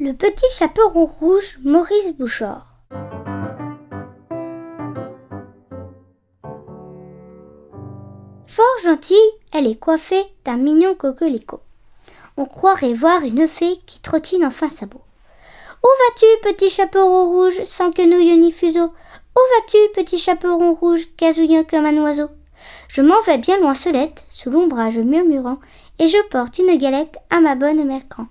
Le petit chaperon rouge, Maurice Bouchard. Fort gentille, elle est coiffée d'un mignon coquelicot. On croirait voir une fée qui trottine en fin sabot. Où vas-tu, petit chaperon rouge, sans quenouille ni fuseau? Où vas-tu, petit chaperon rouge, gazouillant comme un oiseau? Je m'en vais bien loin solette, sous l'ombrage murmurant, et je porte une galette à ma bonne mère grand.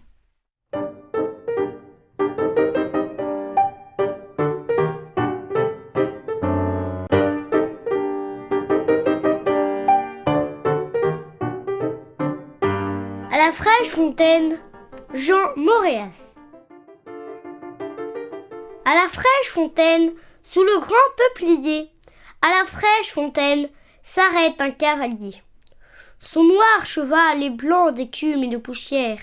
À la fraîche fontaine, Jean Moréas. À la fraîche fontaine, sous le grand peuplier, à la fraîche fontaine, s'arrête un cavalier. Son noir cheval est blanc d'écume et de poussière.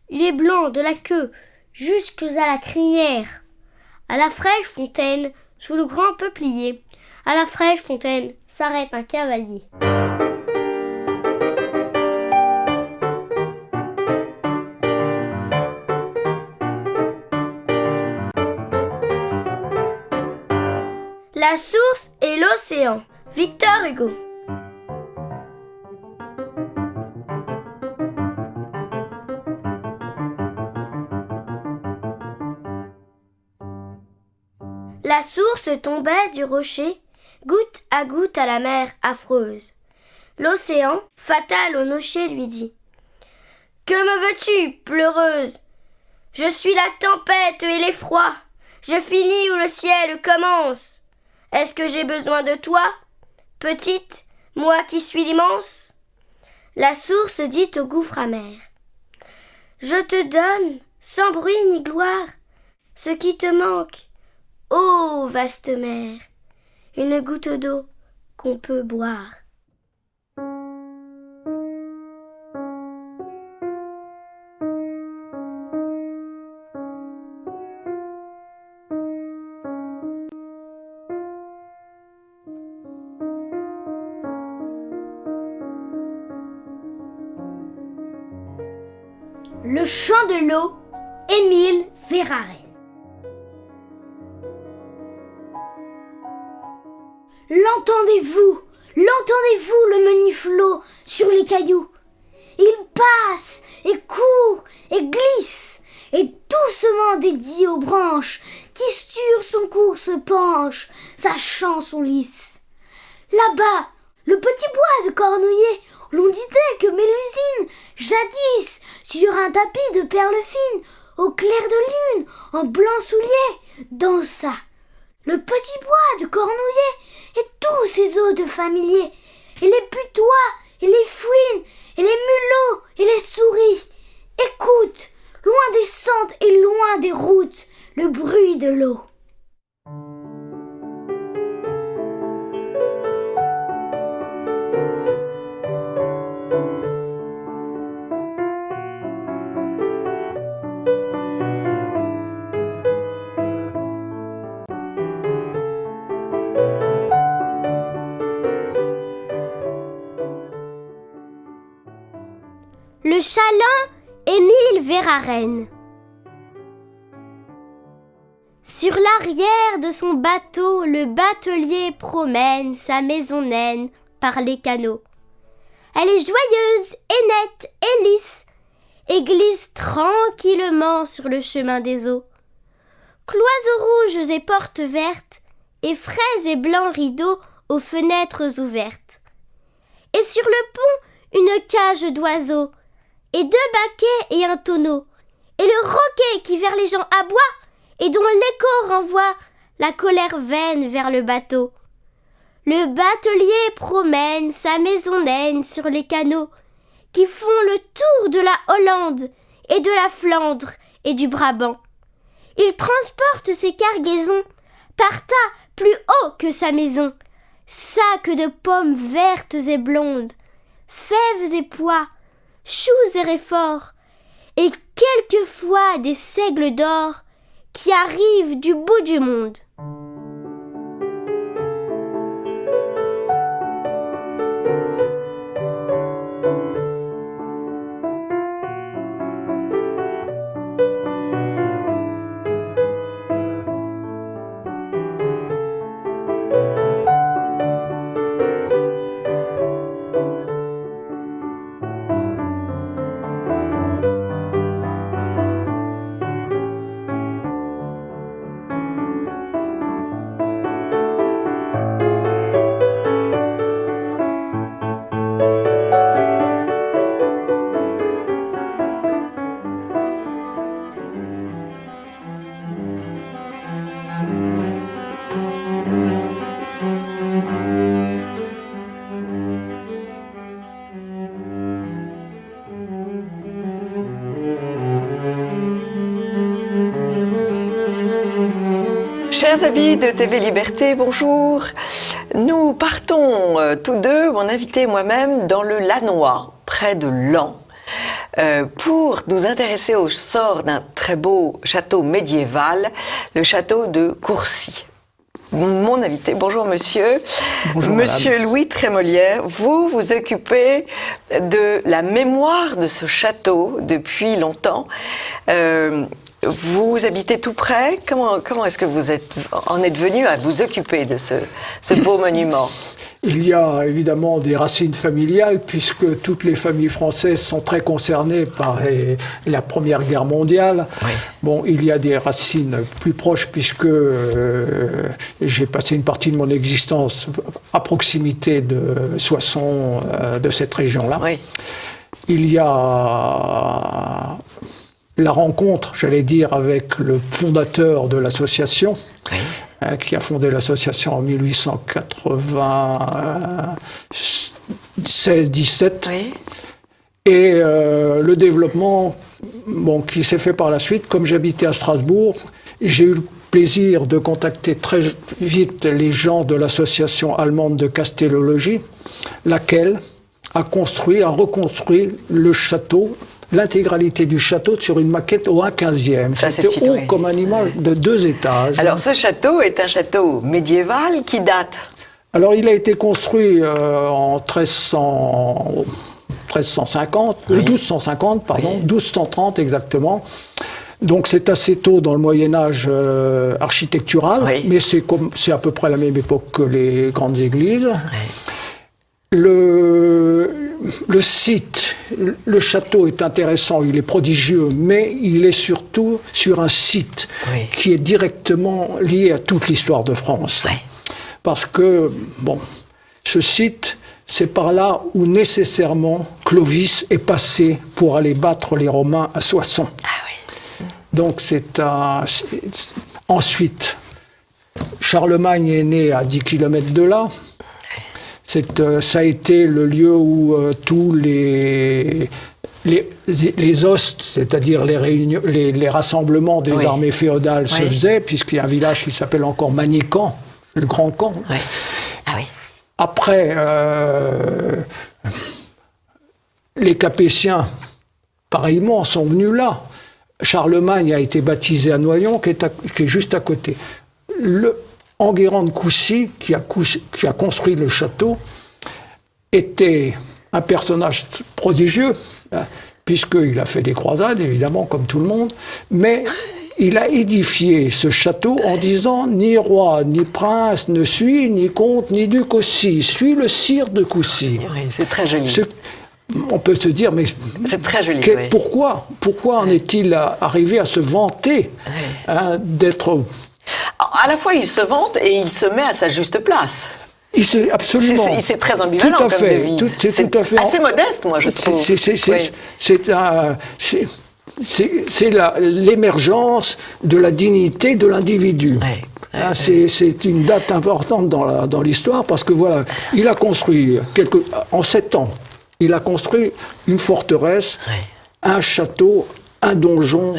Il est blanc de la queue jusqu'à la crinière. À la fraîche fontaine, sous le grand peuplier, à la fraîche fontaine, s'arrête un cavalier. La source et l'océan. Victor Hugo. La source tombait du rocher, goutte à goutte à la mer affreuse. L'océan, fatal au nocher, lui dit: Que me veux-tu, pleureuse? Je suis la tempête et l'effroi. Je finis où le ciel commence. Est-ce que j'ai besoin de toi, petite, moi qui suis l'immense? La source dit au gouffre amer: Je te donne, sans bruit ni gloire, ce qui te manque, ô vaste mer, une goutte d'eau qu'on peut boire. Le chant de l'eau, Émile Verhaeren. L'entendez-vous? L'entendez-vous, le menu flot sur les cailloux? Il passe et court et glisse, et doucement dédié aux branches qui sur son cours se penchent, sachant son lys. Là-bas, le petit bois de Cornouiller, où l'on disait que Mélusine, jadis, sur un tapis de perles fines, au clair de lune, en blanc soulier, dansa. Le petit bois de Cornouiller et tous ses hôtes familiers, et les putois, et les fouines, et les mulots, et les souris. Écoute, loin des sentes et loin des routes, le bruit de l'eau. Le chaland, Émile Verhaeren. Sur l'arrière de son bateau, le batelier promène sa maison naine par les canaux. Elle est joyeuse et nette et lisse, et glisse tranquillement sur le chemin des eaux. Cloisons rouges et portes vertes, et fraises et blancs rideaux aux fenêtres ouvertes. Et sur le pont, une cage d'oiseaux, et 2 baquets et un tonneau, et le roquet qui vers les gens aboie, et dont l'écho renvoie la colère vaine vers le bateau. Le batelier promène sa maison naine sur les canaux, qui font le tour de la Hollande, et de la Flandre, et du Brabant. Il transporte ses cargaisons par tas plus haut que sa maison, sacs de pommes vertes et blondes, fèves et pois, choux et réforts, et quelquefois des seigles d'or qui arrivent du bout du monde. Chers amis de TV Liberté, bonjour. Nous partons tous deux, mon invité et moi-même, dans le Lannoy, près de Laon, pour nous intéresser au sort d'un très beau château médiéval, le château de Courcy. Mon invité, bonjour monsieur. Bonjour Monsieur madame. Louis Trémolière, vous vous occupez de la mémoire de ce château depuis longtemps. Vous habitez tout près. Comment est-ce que vous en êtes venu à vous occuper de ce beau monument ? Il y a évidemment des racines familiales puisque toutes les familles françaises sont très concernées par la Première Guerre mondiale. Oui. Bon, il y a des racines plus proches puisque j'ai passé une partie de mon existence à proximité de Soissons, de cette région-là. Oui. Il y a la rencontre, j'allais dire, avec le fondateur de l'association. Oui. Qui a fondé l'association en 1896-17. Oui. Et le développement qui s'est fait par la suite, comme j'habitais à Strasbourg, j'ai eu le plaisir de contacter très vite les gens de l'association allemande de castellologie, laquelle a reconstruit le château, l'intégralité du château sur une maquette au 1/15e. C'était haut comme un immeuble de 2 étages. Alors ce château est un château médiéval qui date. Alors il a été construit en 1250, pardon, Oui. 1230 exactement. Donc c'est assez tôt dans le Moyen-Âge architectural, Oui. mais c'est à peu près la même époque que les grandes églises. Oui. Le site, le château est intéressant, il est prodigieux, mais il est surtout sur un site Oui. qui est directement lié à toute l'histoire de France. Oui. Parce que, ce site, c'est par là où nécessairement Clovis est passé pour aller battre les Romains à Soissons. Ah oui. Donc ensuite, Charlemagne est né à 10 km de là. Ça a été le lieu où tous les hostes, c'est-à-dire les réunions, les rassemblements des Oui. armées féodales se Oui. faisaient, puisqu'il y a un village qui s'appelle encore Manicamp, le Grand Camp. Oui. Ah oui. Après, les Capétiens, pareillement, sont venus là. Charlemagne a été baptisé à Noyon, qui est juste à côté. Enguerrand de Coucy, qui a construit le château, était un personnage prodigieux, puisqu'il a fait des croisades, évidemment, comme tout le monde, mais il a édifié ce château en disant « Ni roi, ni prince ne suis, ni comte, ni duc aussi, suis le sire de Coucy. Oui, c'est très joli. » On peut se dire, mais C'est très joli. Oui. pourquoi en est-il arrivé à se vanter d'être... À la fois, il se vante et il se met à sa juste place. Absolument. C'est très ambivalent tout à comme fait, devise. C'est tout à fait assez modeste, moi, je trouve. C'est l'émergence de la dignité de l'individu. Oui. C'est une date importante dans l'histoire parce que voilà, il a construit en 7 ans, il a construit une forteresse, un château, un donjon,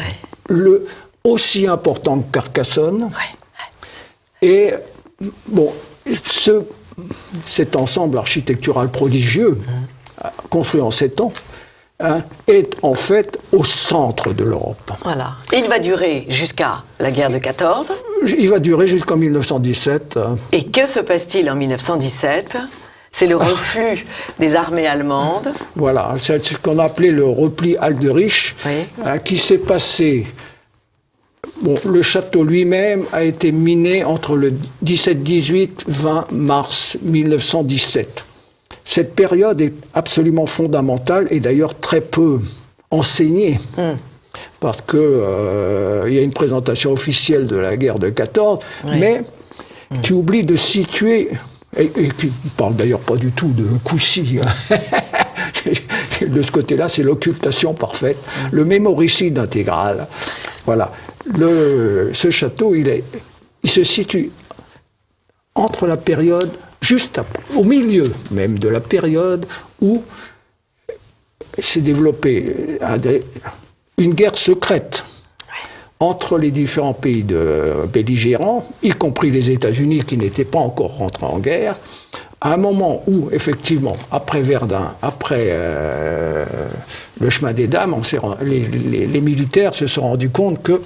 aussi important que Carcassonne. Et cet ensemble architectural prodigieux, construit en 7 ans, est en fait au centre de l'Europe. Voilà. Et il va durer jusqu'à la guerre de 14. Il va durer jusqu'en 1917. Et que se passe-t-il en 1917 ? C'est le reflux des armées allemandes. Voilà, c'est ce qu'on appelait le repli Alderich, qui s'est passé. Le château lui-même a été miné entre le 17-18-20 mars 1917. Cette période est absolument fondamentale et d'ailleurs très peu enseignée. Parce que y a une présentation officielle de la guerre de 14, mais tu oublies de situer, et qui ne parle d'ailleurs pas du tout de Coucy. De ce côté-là, c'est l'occultation parfaite, le mémoricide intégral. Voilà. Ce château, il se situe entre la période, au milieu même de la période où s'est développée une guerre secrète entre les différents pays belligérants, y compris les États-Unis qui n'étaient pas encore rentrés en guerre, à un moment où, effectivement, après Verdun, après le chemin des dames, les militaires se sont rendus compte que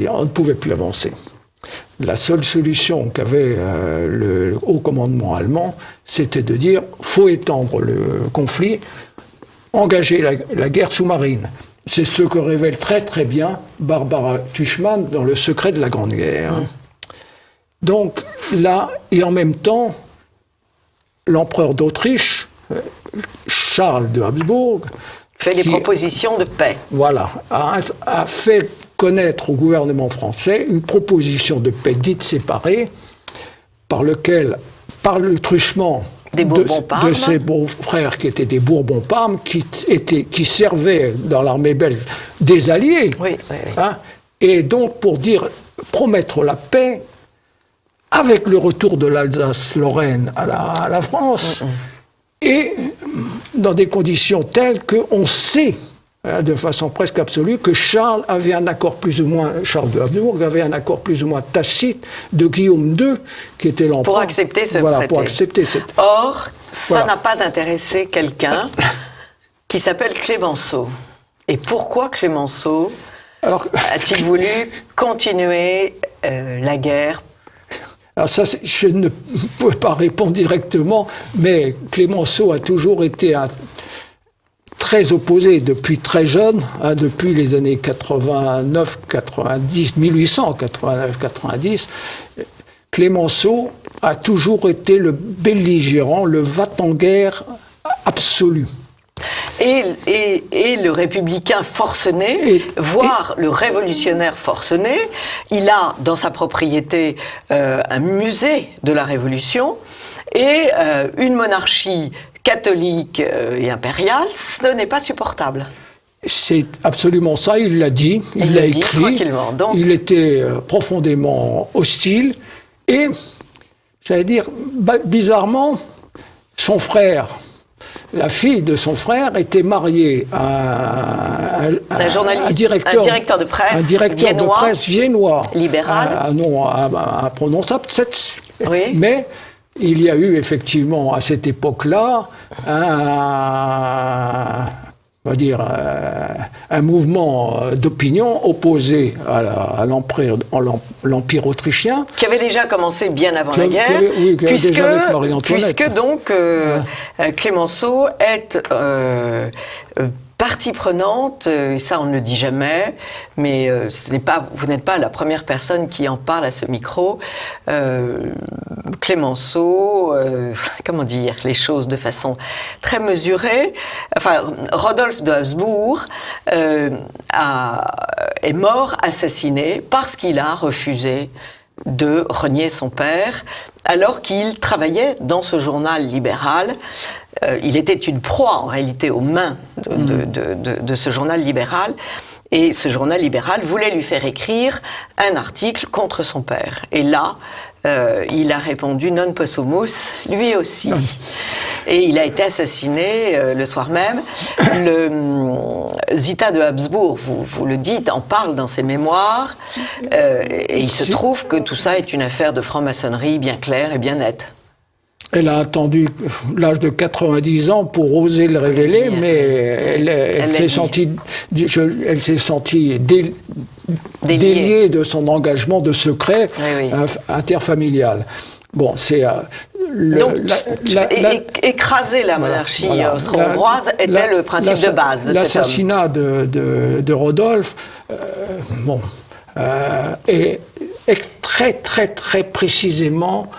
on ne pouvait plus avancer. La seule solution qu'avait le haut commandement allemand, c'était de dire faut étendre le conflit, engager la guerre sous-marine. C'est ce que révèle très très bien Barbara Tuchman dans Le secret de la Grande Guerre. Donc là, et en même temps, l'empereur d'Autriche, Charles de Habsbourg, fait des propositions de paix. Voilà, a fait connaître au gouvernement français une proposition de paix dite séparée, par le truchement de ses beaux-frères qui étaient des Bourbons-Parme, qui servaient dans l'armée belge des alliés. Oui. Hein, et donc pour promettre la paix avec le retour de l'Alsace-Lorraine à la France, et dans des conditions telles qu'on sait, de façon presque absolue, que Charles de Habsbourg avait un accord plus ou moins tacite de Guillaume II, qui était l'empereur. Pour accepter ce traité. Or, ça n'a pas intéressé quelqu'un qui s'appelle Clémenceau. Et pourquoi Clémenceau a-t-il voulu continuer la guerre? Alors ça, je ne peux pas répondre directement, mais Clémenceau a toujours été très opposé depuis très jeune, depuis les années 89, 90, 1889, 90. Clémenceau a toujours été le belligérant, le va-t-en-guerre absolu. Et le républicain forcené, voire le révolutionnaire forcené, il a dans sa propriété un musée de la Révolution et une monarchie catholique et impériale, ce n'est pas supportable. C'est absolument ça, il l'a dit, il l'a écrit, donc... il était profondément hostile et, j'allais dire, bizarrement, son frère, la fille de son frère était mariée à un directeur de presse viennois, libéral, un nom imprononçable, oui. Mais il y a eu effectivement à cette époque-là un mouvement d'opinion opposé à l'Empire autrichien. Qui avait déjà commencé bien avant la guerre, puisque donc Clémenceau est partie prenante, et ça on ne le dit jamais, mais vous n'êtes pas la première personne qui en parle à ce micro. Clémenceau, comment dire les choses de façon très mesurée. Enfin, Rodolphe de Habsbourg est mort assassiné parce qu'il a refusé de renier son père, alors qu'il travaillait dans ce journal libéral. Il était une proie, en réalité, aux mains de ce journal libéral. Et ce journal libéral voulait lui faire écrire un article contre son père. Et là, il a répondu « non possumus », lui aussi. Et il a été assassiné le soir même. Zita de Habsbourg, vous le dites, en parle dans ses mémoires. Et il se trouve que tout ça est une affaire de franc-maçonnerie bien claire et bien nette. Elle a attendu l'âge de 90 ans pour oser le révéler, mais elle s'est sentie déliée de son engagement de secret interfamilial. Bon, c'est... écraser la monarchie austro-hongroise était le principe de base de cet homme. L'assassinat de Rodolphe est très, très, très précisément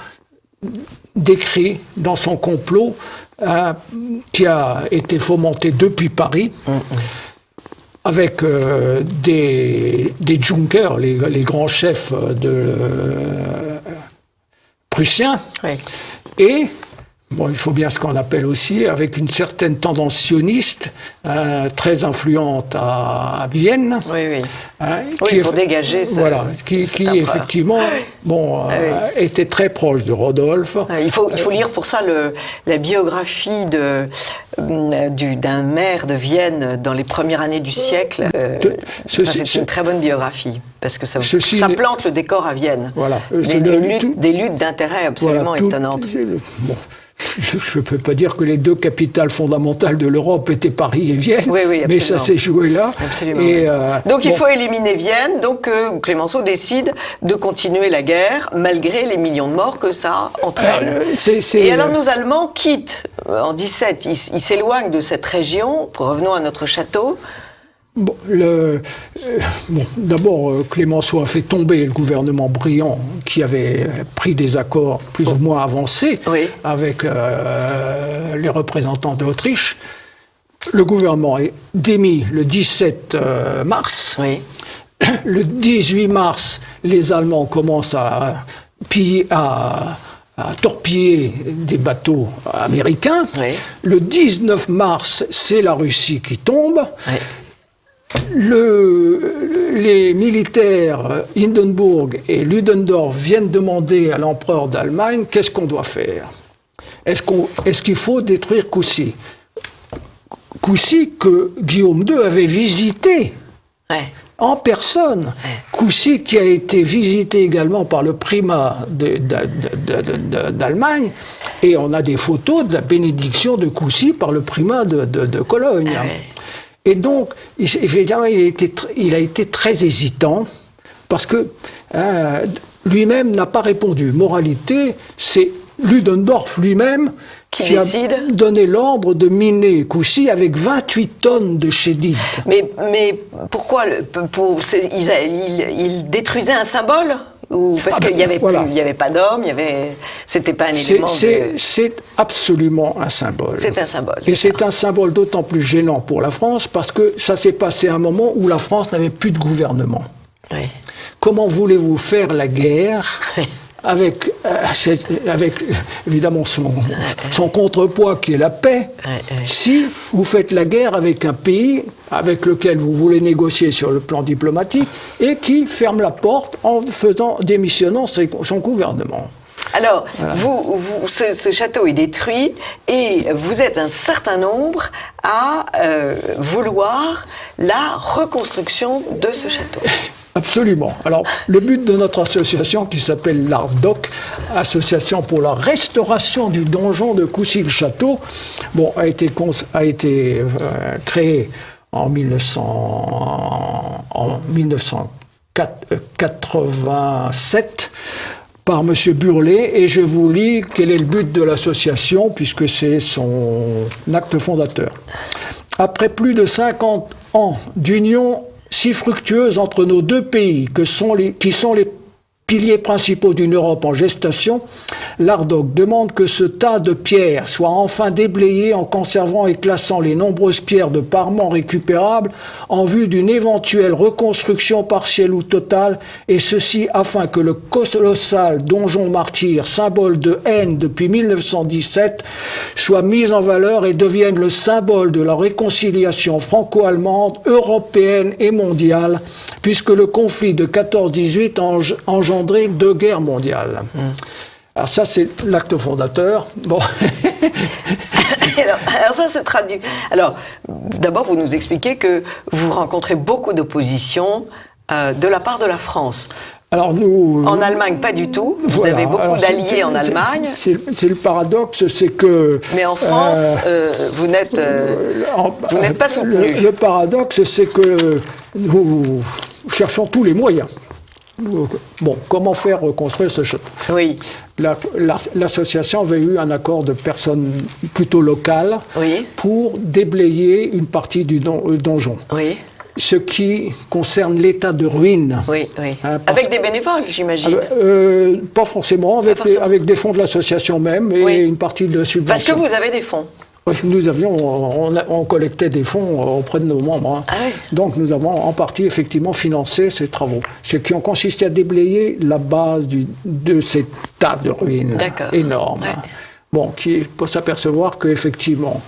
décrit dans son complot qui a été fomenté depuis Paris avec des Junkers, les grands chefs prussiens, et Bon, il faut bien ce qu'on appelle aussi, avec une certaine tendance sioniste, très influente à Vienne. Oui, oui. Qui pour dégager ça. Voilà, qui effectivement, était très proche de Rodolphe. Il faut lire pour ça la biographie d'un maire de Vienne dans les premières années du siècle. C'est une très bonne biographie, parce que ça plante le décor à Vienne. Voilà. Des luttes d'intérêt absolument étonnantes. Je ne peux pas dire que les deux capitales fondamentales de l'Europe étaient Paris et Vienne, mais ça s'est joué là. Absolument. Donc il faut éliminer Vienne, donc Clémenceau décide de continuer la guerre, malgré les millions de morts que ça entraîne. Et alors nos Allemands quittent, en 17, ils s'éloignent de cette région, revenons à notre château. D'abord, Clémenceau a fait tomber le gouvernement Briand, qui avait pris des accords plus ou moins avancés avec les représentants d'Autriche. Le gouvernement est démis le 17 mars. Oui. Le 18 mars, les Allemands commencent à torpiller des bateaux américains. Oui. Le 19 mars, c'est la Russie qui tombe. Oui. Les militaires Hindenburg et Ludendorff viennent demander à l'empereur d'Allemagne qu'est-ce qu'on doit faire. Est-ce qu'il faut détruire Coucy? Coucy que Guillaume II avait visité en personne. Coucy qui a été visité également par le primat d'Allemagne, et on a des photos de la bénédiction de Coucy par le primat de Cologne. Et donc, évidemment, il a été très hésitant, parce que lui-même n'a pas répondu. Moralité, c'est Ludendorff lui-même qui a donné l'ordre de miner Coucy avec 28 tonnes de chédite. Mais pourquoi il détruisait un symbole? Ou parce qu'il n'y avait pas d'hommes, c'était pas un élément. C'est absolument un symbole. C'est un symbole. Et c'est un symbole d'autant plus gênant pour la France, parce que ça s'est passé à un moment où la France n'avait plus de gouvernement. Oui. Comment voulez-vous faire la guerre avec évidemment son contrepoids qui est la paix, si vous faites la guerre avec un pays avec lequel vous voulez négocier sur le plan diplomatique et qui ferme la porte en démissionnant son gouvernement. Alors, ce château est détruit, et vous êtes un certain nombre à vouloir la reconstruction de ce château. Absolument. Alors, le but de notre association, qui s'appelle l'ARDOC, Association pour la restauration du donjon de Coucy-le-Château, a été créé en 1987 par M. Burlet, et je vous lis quel est le but de l'association, puisque c'est son acte fondateur. Après plus de 50 ans d'union si fructueuse entre nos deux pays, qui sont les piliers principaux d'une Europe en gestation, l'ARDOC demande que ce tas de pierres soit enfin déblayé en conservant et classant les nombreuses pierres de parement récupérables en vue d'une éventuelle reconstruction partielle ou totale, et ceci afin que le colossal donjon martyr, symbole de haine depuis 1917, soit mis en valeur et devienne le symbole de la réconciliation franco-allemande, européenne et mondiale, puisque le conflit de 14-18 a engendré 2 guerres mondiales. Alors ça, c'est l'acte fondateur. Bon. alors ça se traduit. Alors, d'abord, vous nous expliquez que vous rencontrez beaucoup d'opposition de la part de la France. Alors nous, en Allemagne, pas du tout. Vous avez beaucoup d'alliés en Allemagne. C'est le paradoxe, c'est que... Mais en France, vous n'êtes pas soutenu. Le paradoxe, c'est que nous cherchons tous les moyens. Bon, comment faire reconstruire ce château? Oui. L'association avait eu un accord de personnes plutôt locales pour déblayer une partie du donjon. Oui. Ce qui concerne l'état de ruine. Oui, oui. Avec des bénévoles, j'imagine. Pas forcément, avec des fonds de l'association même, et une partie de subvention. Parce que vous avez des fonds. Oui, on collectait des fonds auprès de nos membres. Ah oui. Donc nous avons en partie effectivement financé ces travaux, ce qui ont consisté à déblayer la base de ces tas de ruines énormes. Ouais. Bon, qui peut s'apercevoir qu'effectivement,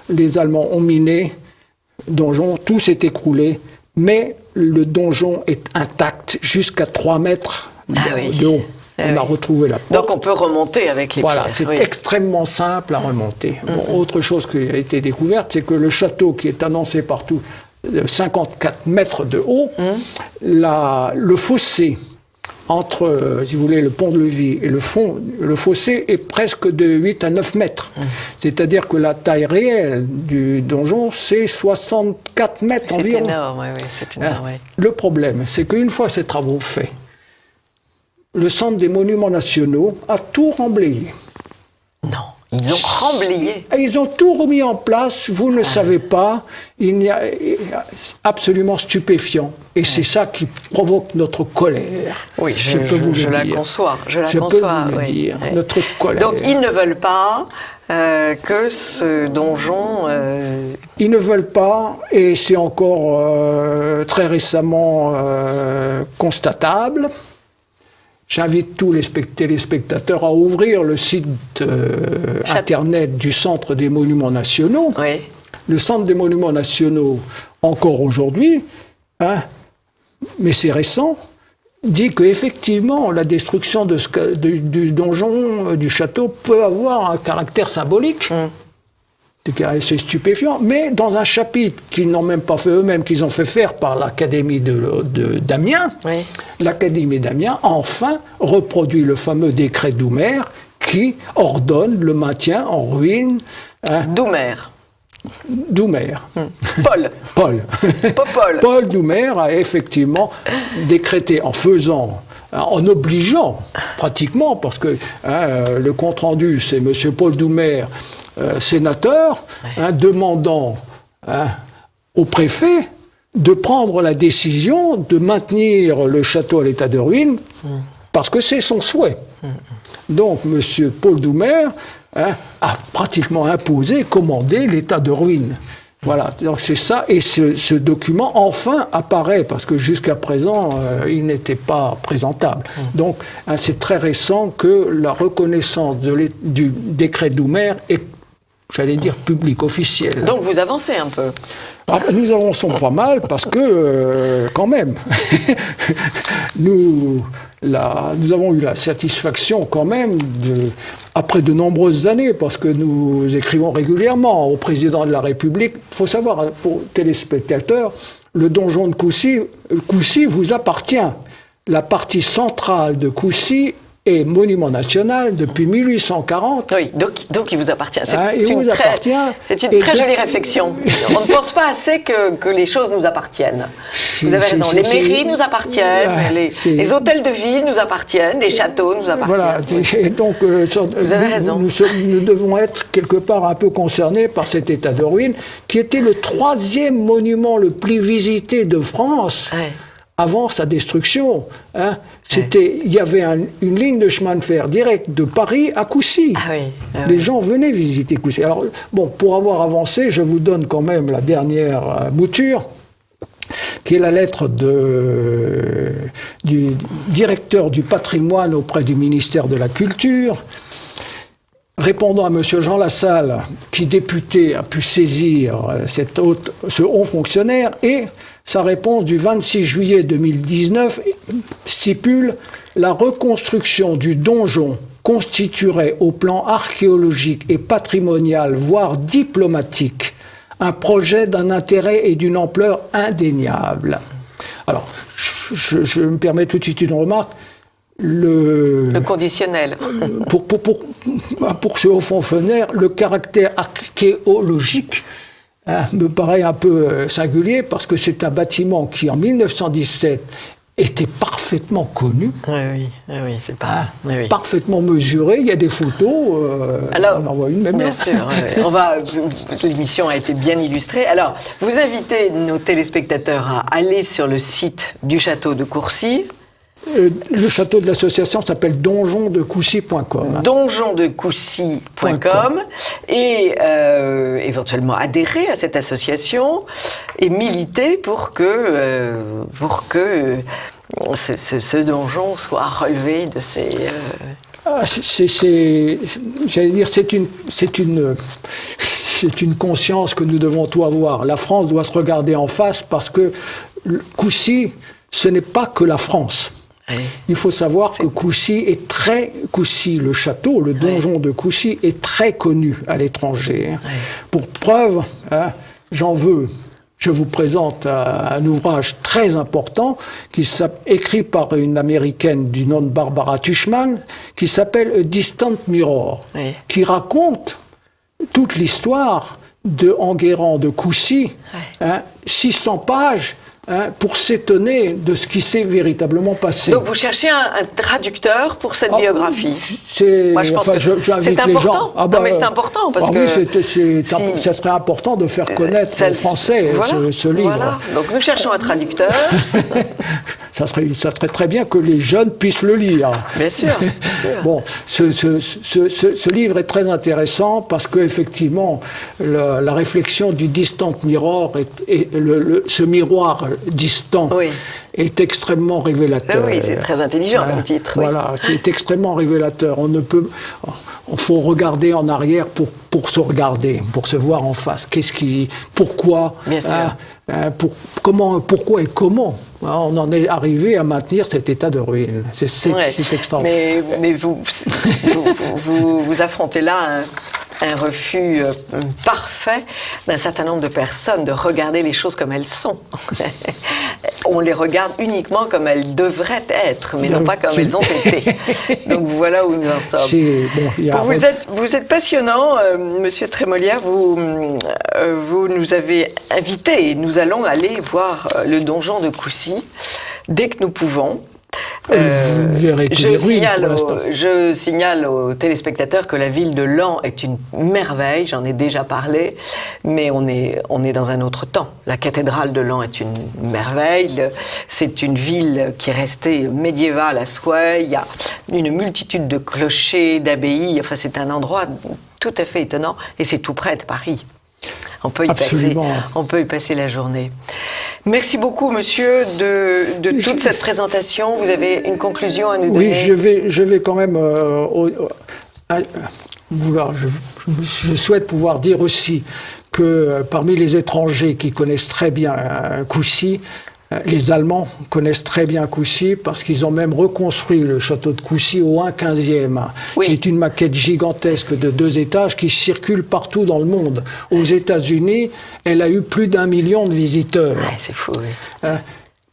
les Allemands ont miné le donjon, tout s'est écroulé, mais le donjon est intact jusqu'à 3 mètres de haut. On a retrouvé la porte. Donc on peut remonter avec les Voilà, pierres. c'est extrêmement simple à remonter. Bon, autre chose qui a été découverte, c'est que le château qui est annoncé partout, 54 mètres de haut, le fossé entre, si vous voulez, le pont-levis et le fossé est presque de 8 à 9 mètres. C'est-à-dire que la taille réelle du donjon, c'est 64 mètres environ. C'est énorme, oui, c'est énorme. Oui. Le problème, c'est qu'une fois ces travaux faits, le Centre des monuments nationaux a tout remblayé. Non, ils ont remblayé. Ils ont tout remis en place, vous ne le savez pas, il y a absolument stupéfiant. Et c'est ça qui provoque notre colère. Oui, je la conçois. Je peux vous le dire, notre colère. Donc ils ne veulent pas que ce donjon... Ils ne veulent pas, et c'est encore très récemment constatable. J'invite tous les téléspectateurs à ouvrir le site internet du Centre des Monuments Nationaux. Oui. Le Centre des Monuments Nationaux, encore aujourd'hui, mais c'est récent, dit qu'effectivement, la destruction du donjon, du château, peut avoir un caractère symbolique. C'est stupéfiant, mais dans un chapitre qu'ils n'ont même pas fait eux-mêmes, qu'ils ont fait faire par l'Académie d'Amiens, l'Académie d'Amiens, enfin, reproduit le fameux décret Doumer qui ordonne le maintien en ruine. Doumer. Paul Doumer a effectivement décrété en obligeant pratiquement, parce que le compte-rendu, c'est M. Paul Doumer, sénateur, demandant au préfet de prendre la décision de maintenir le château à l'état de ruine, parce que c'est son souhait. Donc, M. Paul Doumer a pratiquement imposé, commandé l'état de ruine. Voilà, donc c'est ça, et ce document enfin apparaît, parce que jusqu'à présent, il n'était pas présentable. Donc, c'est très récent que la reconnaissance du décret Doumer est, j'allais dire, public, officiel. Donc vous avancez un peu. Nous avançons pas mal, parce que, quand même, nous avons eu la satisfaction, quand même, après de nombreuses années, parce que nous écrivons régulièrement au président de la République. Il faut savoir, pour téléspectateurs, le donjon de Coucy vous appartient. La partie centrale de Coucy est monument national depuis 1840. Oui, donc il vous appartient. C'est une très jolie réflexion. On ne pense pas assez que les choses nous appartiennent. Vous avez raison. Les mairies nous appartiennent, les hôtels de ville nous appartiennent, les châteaux nous appartiennent. Voilà. Et donc, vous avez raison. Nous devons être quelque part un peu concernés par cet état de ruine, qui était le 3e monument le plus visité de France. Avant sa destruction. Il y avait une ligne de chemin de fer direct de Paris à Coucy. Les gens venaient visiter Coucy. Alors, bon, pour avoir avancé, je vous donne quand même la dernière mouture, qui est la lettre du directeur du patrimoine auprès du ministère de la Culture, répondant à M. Jean Lassalle, qui député a pu saisir ce haut fonctionnaire, et sa réponse du 26 juillet 2019 stipule « La reconstruction du donjon constituerait au plan archéologique et patrimonial, voire diplomatique, un projet d'un intérêt et d'une ampleur indéniable. » Alors, je me permets tout de suite une remarque. Le conditionnel. Pour ce haut fonctionnaire, le caractère archéologique me paraît un peu singulier, parce que c'est un bâtiment qui, en 1917, était parfaitement connu. Oui, c'est pas... parfaitement mesuré. Il y a des photos. Alors, on en voit une même. Bien sûr. L'émission a été bien illustrée. Alors, vous invitez nos téléspectateurs à aller sur le site du château de Courcy. Le château de l'association s'appelle donjondecoucy.com. Donjondecoucy.com et éventuellement adhérer à cette association et militer pour que ce donjon soit relevé de ses... J'allais dire, c'est une conscience que nous devons tous avoir. La France doit se regarder en face parce que Coucy, ce n'est pas que la France. Oui. Il faut savoir que Coucy, le château, le donjon de Coucy est très connu à l'étranger. Oui. Pour preuve, je vous présente un ouvrage très important écrit par une Américaine du nom de Barbara Tuchman qui s'appelle A Distant Mirror, qui raconte toute l'histoire de Enguerrand de Coucy, 600 pages, pour s'étonner de ce qui s'est véritablement passé. Donc vous cherchez un traducteur pour cette biographie. Moi, je pense que c'est important. Non, mais c'est important parce que ça serait important de faire connaître en français ce livre. Voilà. Donc nous cherchons un traducteur. Ça serait très bien que les jeunes puissent le lire. Bien sûr, bien sûr. Bon, ce livre est très intéressant parce qu'effectivement, la réflexion du distant mirror, ce miroir distant, est extrêmement révélateur. Oui, c'est très intelligent comme titre. Voilà, c'est extrêmement révélateur. Il faut regarder en arrière pour se regarder, pour se voir en face. Pourquoi, bien sûr. Pourquoi et comment on en est arrivé à maintenir cet état de ruine. C'est extraordinaire. Mais vous affrontez là un refus parfait d'un certain nombre de personnes de regarder les choses comme elles sont. On les regarde uniquement comme elles devraient être, mais non pas comme elles ont été. Donc voilà où nous en sommes. Vous êtes passionnant, Monsieur Trémolière. Vous nous avez invités et nous allons aller voir le donjon de Coucy dès que nous pouvons. Je signale aux téléspectateurs que la ville de Laon est une merveille, j'en ai déjà parlé, mais on est dans un autre temps. La cathédrale de Laon est une merveille, c'est une ville qui est restée médiévale à souhait, il y a une multitude de clochers, d'abbayes, enfin c'est un endroit tout à fait étonnant, et c'est tout près de Paris. On peut y passer la journée. Merci beaucoup, monsieur, de toute cette présentation. Vous avez une conclusion à nous donner? Oui, je vais quand même je souhaite pouvoir dire aussi que parmi les étrangers qui connaissent très bien Coucy, les Allemands connaissent très bien Coucy parce qu'ils ont même reconstruit le château de Coucy au 1/15e. Oui. C'est une maquette gigantesque de 2 étages qui circule partout dans le monde. Aux États-Unis, elle a eu plus d'1 million de visiteurs. Ouais, c'est fou, oui.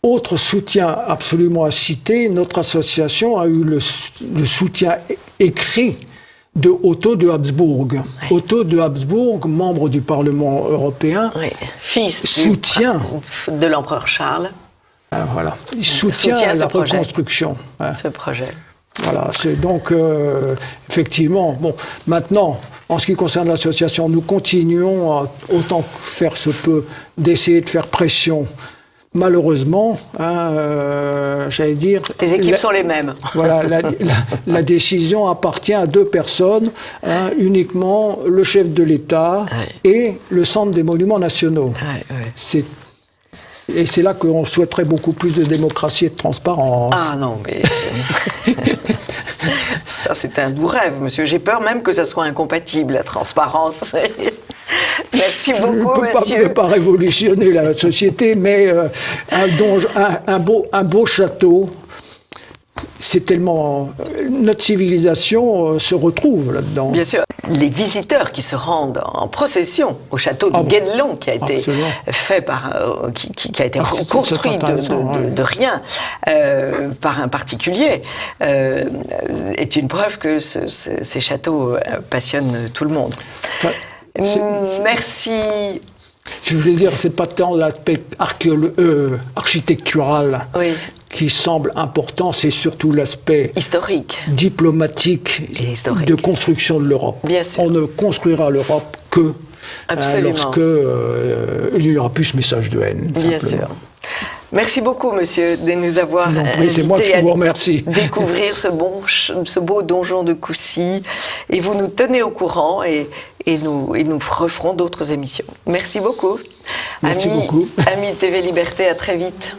Autre soutien absolument à citer, notre association a eu le soutien écrit de Otto de Habsbourg. Oui. Otto de Habsbourg, membre du Parlement européen, fils de l'empereur Charles. Voilà. Il soutient la reconstruction. Ce projet. Voilà, c'est donc effectivement, bon, maintenant, en ce qui concerne l'association, nous continuons à, autant que faire se peut, d'essayer de faire pression. Malheureusement, j'allais dire... Les équipes sont les mêmes. Voilà, la décision appartient à 2 personnes, uniquement le chef de l'État et le Centre des Monuments Nationaux. Et c'est là qu'on souhaiterait beaucoup plus de démocratie et de transparence. Ah non, mais... ça, c'est un doux rêve, monsieur. J'ai peur même que ça soit incompatible, la transparence. Merci beaucoup, monsieur. Je ne peux pas révolutionner la société, mais un beau château, c'est tellement... Notre civilisation se retrouve là-dedans. Bien sûr. Les visiteurs qui se rendent en procession au château de Guédelon, qui a été fait qui a été construit de rien par un particulier, est une preuve que ces châteaux passionnent tout le monde. Merci. Je voulais dire, c'est pas tant l'aspect architectural qui semble important, c'est surtout l'aspect historique, diplomatique de construction de l'Europe. Bien sûr. On ne construira l'Europe que lorsque il n'y aura plus ce message de haine. Bien sûr. Merci beaucoup, monsieur, de nous avoir c'est moi qui vous remercie. Découvrir ce beau donjon de Coucy. Et vous nous tenez au courant et nous referons d'autres émissions. Merci beaucoup. Merci beaucoup. Amis TV Liberté, à très vite.